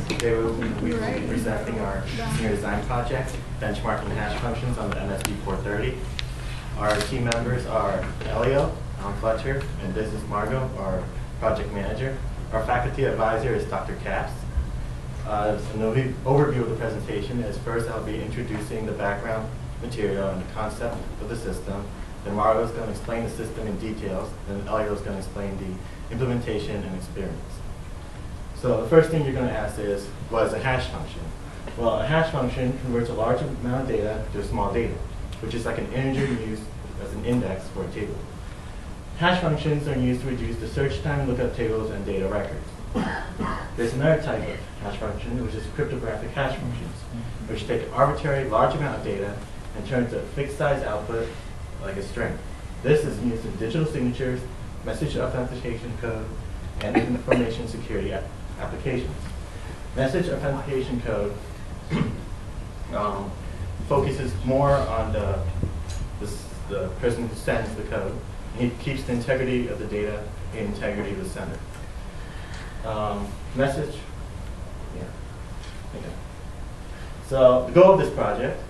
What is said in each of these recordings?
Today we will be presenting our senior design project, benchmarking hash functions on the MSP 430. Our team members are Elio, Fletcher, and this is Margaux, our project manager. Our faculty advisor is Dr. Capps. An overview of the presentation is first I'll be introducing the background material and the concept of the system. Then Margaux is going to explain the system in details, and Elio is going to explain the implementation and experience. So the first thing you're going to ask is, what is a hash function? Well, a hash function converts a large amount of data to a small data, which is like an integer used as an index for a table. Hash functions are used to reduce the search time and lookup tables and data records. There's another type of hash function, which is cryptographic hash functions, which take an arbitrary large amount of data and turn it to a fixed size output like a string. This is used in digital signatures, message authentication code, and information security applications. Message authentication code focuses more on the person who sends the code. He keeps the integrity of the data and the integrity of the sender. So the goal of this project,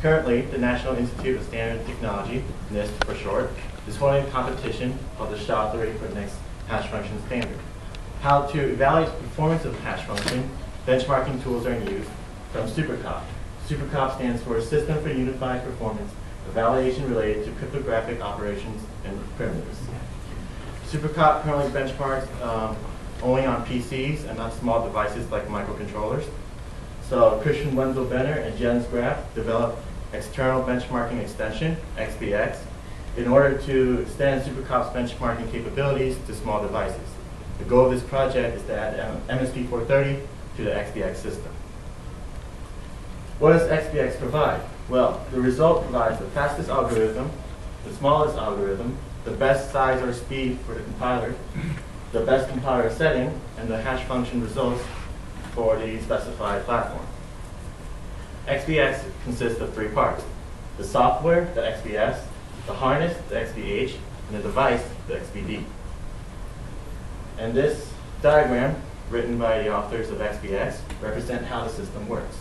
currently the National Institute of Standards and Technology, NIST for short, is holding a competition called the SHA-3 for the next hash function standard. How to evaluate the performance of a hash function, benchmarking tools are used from SuperCop. SuperCop stands for System for Unified Performance Evaluation Related to Cryptographic Operations and Primitives. SuperCop currently benchmarks only on PCs and not small devices like microcontrollers. So Christian Wenzel-Benner and Jens Graf developed external benchmarking extension, XBX, in order to extend SuperCop's benchmarking capabilities to small devices. The goal of this project is to add MSP 430 to the XBX system. What does XBX provide? Well, the result provides the fastest algorithm, the smallest algorithm, the best size or speed for the compiler, the best compiler setting, and the hash function results for the specified platform. XBX consists of three parts: the software, the XBS, the harness, the XBH, and the device, the XBD. And this diagram, written by the authors of XBX, represent how the system works.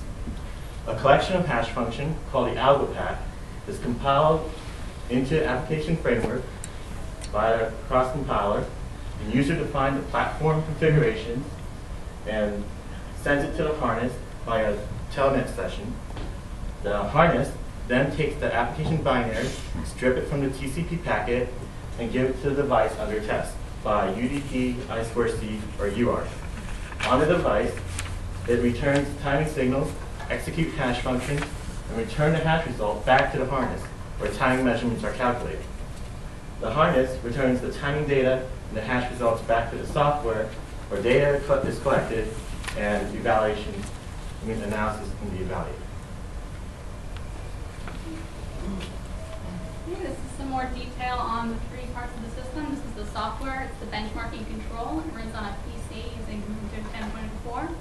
A collection of hash function called the algo pack is compiled into application framework by a cross-compiler. The user defines the platform configuration and sends it to the harness by a telnet session. The harness then takes the application binary, strip it from the TCP packet, and give it to the device under test by UDP, I2C, or UART. On the device, it returns timing signals, execute hash functions, and return the hash result back to the harness, where timing measurements are calculated. The harness returns the timing data and the hash results back to the software, where data is collected and analysis can be evaluated. Okay, this is some more detail on the three parts of the system. This is the software. It's the benchmarking control. It runs on a PC using GMU 10.4.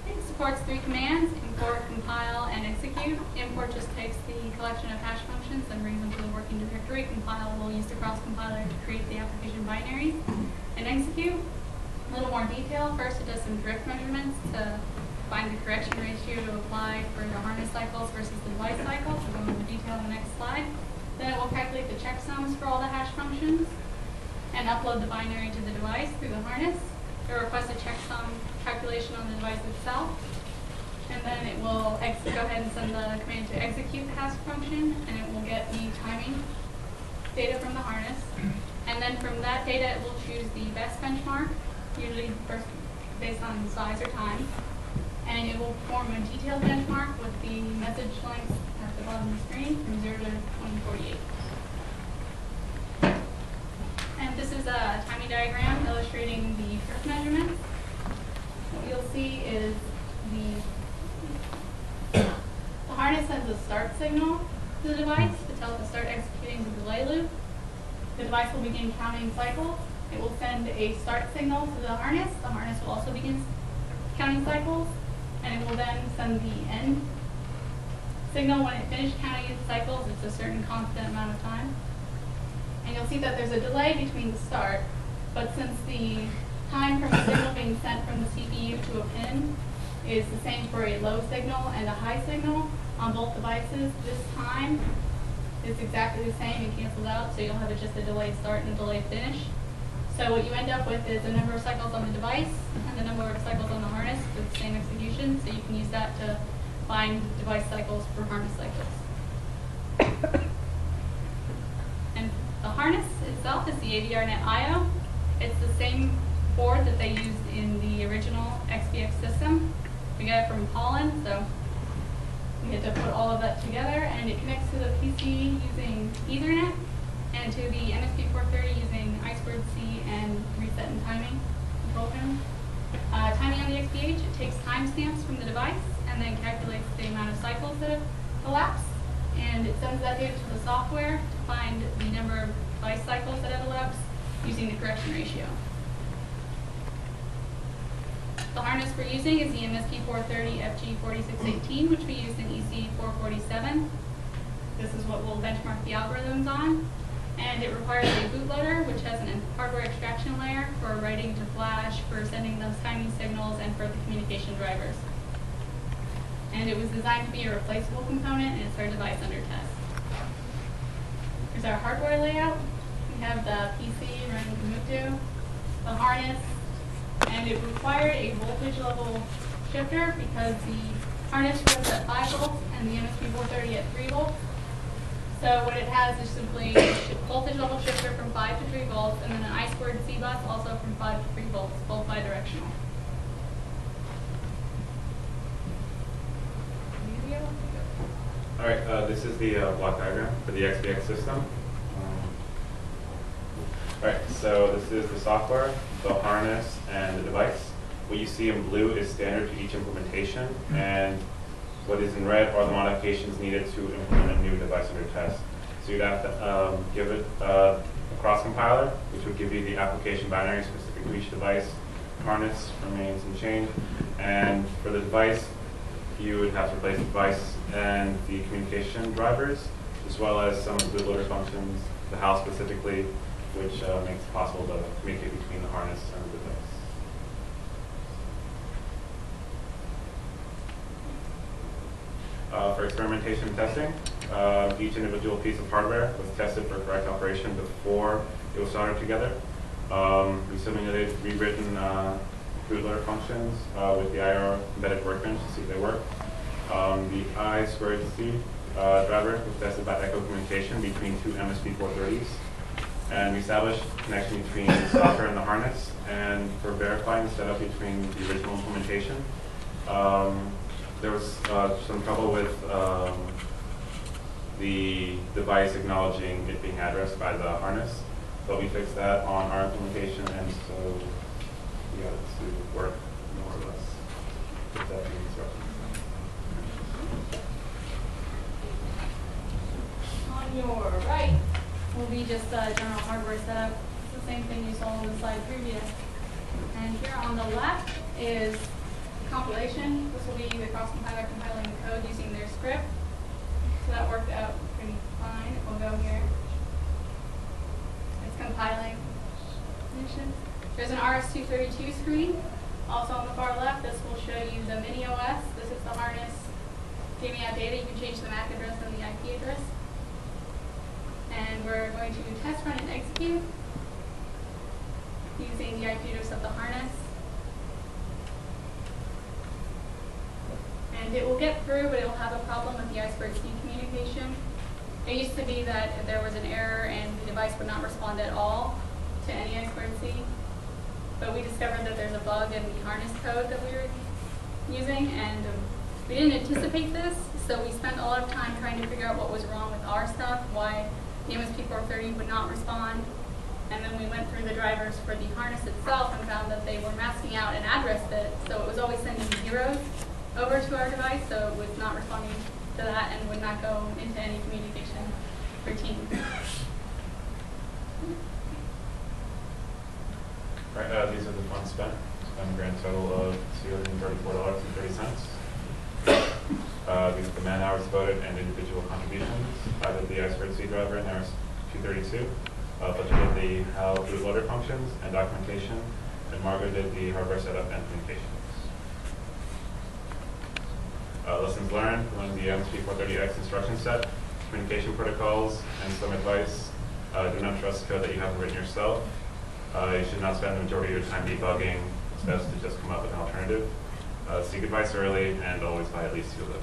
It supports three commands: import, compile, and execute. Import just takes the collection of hash functions and brings them to the working directory. Compile will use the cross-compiler to create the application binaries. And execute, a little more detail. First, it does some drift measurements to find the correction ratio to apply for the harness cycles versus the device cycles. We'll go into detail in the next slide. Then it will calculate the checksums for all the hash functions and upload the binary to the device through the harness. It will request a checksum calculation on the device itself. And then it will go ahead and send the command to execute the hash function, and it will get the timing data from the harness. And then from that data, it will choose the best benchmark, usually first based on size or time. And it will form a detailed benchmark with the message lengths at the bottom of the screen from 0 to 2048. And this is a timing diagram illustrating the drift measurements. What you'll see is the harness sends a start signal to the device to tell it to start executing the delay loop. The device will begin counting cycles. It will send a start signal to the harness. The harness will also begin counting cycles. And it will then send the end signal when it finished counting its cycles. It's a certain constant amount of time. And you'll see that there's a delay between the start, but since the time from a signal being sent from the CPU to a pin is the same for a low signal and a high signal on both devices. This time is exactly the same and cancels out, so you'll have just a delayed start and a delayed finish. So what you end up with is the number of cycles on the device and the number of cycles on the harness with the same execution, so you can use that to find device cycles for harness cycles. And the harness itself is the AVRnet IO. It's the same board that they used in the original XPX system. We got it from Holland, so we had to put all of that together, and it connects to the PC using Ethernet and to the MSP430 using I2C and reset and timing control panel. Timing on the XPH, it takes timestamps from the device and then calculates the amount of cycles that have elapsed, and it sends that data to the software to find the number of device cycles that have elapsed using the correction ratio. The harness we're using is the MSP430 FG4618, which we used in EC447. This is what we'll benchmark the algorithms on. And it requires a bootloader, which has a hardware extraction layer for writing to flash, for sending those timing signals, and for the communication drivers. And it was designed to be a replaceable component, and it's our device under test. Here's our hardware layout. We have the PC running Ubuntu, the harness, and it required a voltage level shifter because the harness runs at 5 volts and the MSP430 at 3 volts. So what it has is simply a voltage level shifter from 5 to 3 volts, and then an I2C bus also from 5 to 3 volts, both bidirectional. All right, this is the block diagram for the XPX system. All right, so this is the software, the harness, and the device. What you see in blue is standard to each implementation, and what is in red are the modifications needed to implement a new device under test. So you'd have to give it a cross compiler, which would give you the application binary specific to each device. Harness remains unchanged, and for the device, you would have to replace the device and the communication drivers, as well as some of the bootloader functions, the HAL specifically, which makes it possible to communicate between the harness and the device. For experimentation and testing, each individual piece of hardware was tested for correct operation before it was soldered together. We simulated rewritten bootloader functions with the IR embedded workbench to see if they work. The I2C driver was tested by echo communication between two MSP430s. And we established a connection between the software and the harness. And for verifying the setup between the original implementation, there was some trouble with the device acknowledging it being addressed by the harness. But we fixed that on our implementation, and so we got it to work more or less. With that being instructions. On your right will be just general hardware setup. It's the same thing you saw on the slide previous. And here on the left is compilation. This will be the cross-compiler compiling the code using their script. So that worked out pretty fine. We'll go here. It's compiling. There's an RS-232 screen. Also on the far left, this will show you the mini OS. This is the harness giving out data. You can change the MAC address and the IP address. And we're going to test run and execute using the IP address of the harness. And it will get through, but it will have a problem with the I2C communication. It used to be that if there was an error and the device would not respond at all to any I2C, but we discovered that there's a bug in the harness code that we were using, and we didn't anticipate this, so we spent a lot of time trying to figure out what was wrong with our stuff, why the MSP430 would not respond, and then we went through the drivers for the harness itself and found that they were masking out an address bit, so it was always sending zeros over to our device, so it was not responding to that and would not go into any communication routine. Right, these are the funds spent. Spent a grand total of $234.30. These are the man hours devoted and individual contributions. I did the I2C driver and there was 232. But we did the HAL bootloader functions and documentation and Margaux did the hardware setup and communications. Lessons learned from the M3430X instruction set, communication protocols, and some advice. Do not trust code that you haven't written yourself. You should not spend the majority of your time debugging. It's best to just come up with an alternative. Seek advice early, and always buy at least 2 of them.